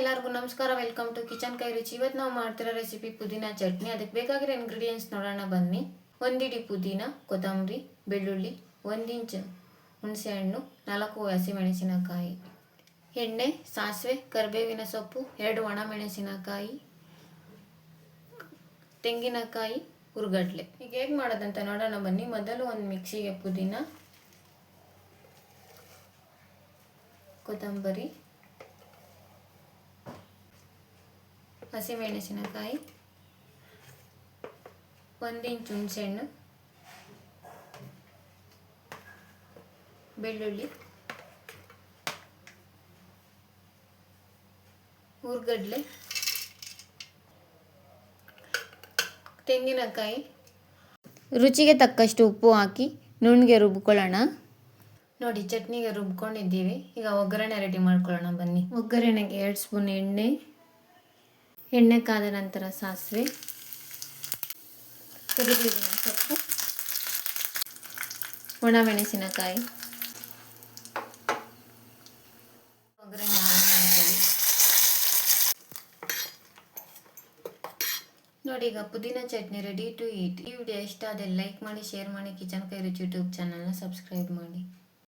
ಎಲ್ಲರಿಗೂ ನಮಸ್ಕಾರ. Welcome to kitchen ಕೈ ರುಚಿ. ಇವತ್ತು ನಾವು ಮಾಡ್ತಿರೋ ರೆಸಿಪಿ ಪುದೀನ ಚಟ್ನಿ. ಅದಕ್ಕೆ ಬೇಕಾಗಿರೋ ಇಂಗ್ರೀಡಿಯೆಂಟ್ಸ್ ನೋಡೋಣ ಬನ್ನಿ. 1 ಇಡಿ ಪುದೀನ, ಕೊತ್ತಂಬರಿ, ಬೆಳ್ಳುಳ್ಳಿ, 1 ಇಂಚ್ ಹುಣಸೆಹಣ್ಣು, 4 ಹಸಿಮೆಣಸಿನಕಾಯಿ, ಎಣ್ಣೆ, ಸಾಸಿವೆ, ಕರಿಬೇವಿನ ಸೊಪ್ಪು, 2 ಒಣಮೆಣಸಿನಕಾಯಿ, ತೆಂಗಿನಕಾಯಿ, ಹುರ್ಗಡ್ಲೆ. ಈಗ ಹೇಗೆ ಮಾಡೋದಂತ ನೋಡೋಣ ಬನ್ನಿ. ಮೊದಲು ಒಂದು ಮಿಕ್ಸಿಗೆ ಪುದೀನ, ಕೊತ್ತಂಬರಿ, ಹಸಿಮೆಣಸಿನಕಾಯಿ, 1 ಇಂಚ್ ಹುಣಸೆಹಣ್ಣು, ಬೆಳ್ಳುಳ್ಳಿ, ಹುರ್ಗಡ್ಲೆ, ತೆಂಗಿನಕಾಯಿ, ರುಚಿಗೆ ತಕ್ಕಷ್ಟು ಉಪ್ಪು ಹಾಕಿ ನುಣ್ಣಗೆ ರುಬ್ಕೊಳ್ಳೋಣ. ನೋಡಿ, ಚಟ್ನಿಗೆ ರುಬ್ಕೊಂಡಿದ್ದೀವಿ. ಈಗ ಒಗ್ಗರಣೆ ರೆಡಿ ಮಾಡ್ಕೊಳ್ಳೋಣ ಬನ್ನಿ. ಒಗ್ಗರಣೆಗೆ 2 ಸ್ಪೂನ್ ಎಣ್ಣೆ ಕಾದ ನಂತರ ಸಾಸಿವೆ, ಕರಿಬೇವಿನ ಸೊಪ್ಪು, ಒಣಮೆಣಸಿನಕಾಯಿ, ಒಗ್ಗರಣೆ ಆನ್ ಮಾಡ್ಕೊಳ್ಳಿ. ನೋಡಿ, ಈಗ ಪುದೀನ ಚಟ್ನಿ ರೆಡಿ ಟು ಈಟ್. ಈ ವಿಡಿಯೋ ಇಷ್ಟ ಆದರೆ ಲೈಕ್ ಮಾಡಿ, ಶೇರ್ ಮಾಡಿ, ಕಿಚನ್ ಕೈ ರುಚಿ ಯೂಟ್ಯೂಬ್ ಚಾನಲ್ನ ಸಬ್ಸ್ಕ್ರೈಬ್ ಮಾಡಿ.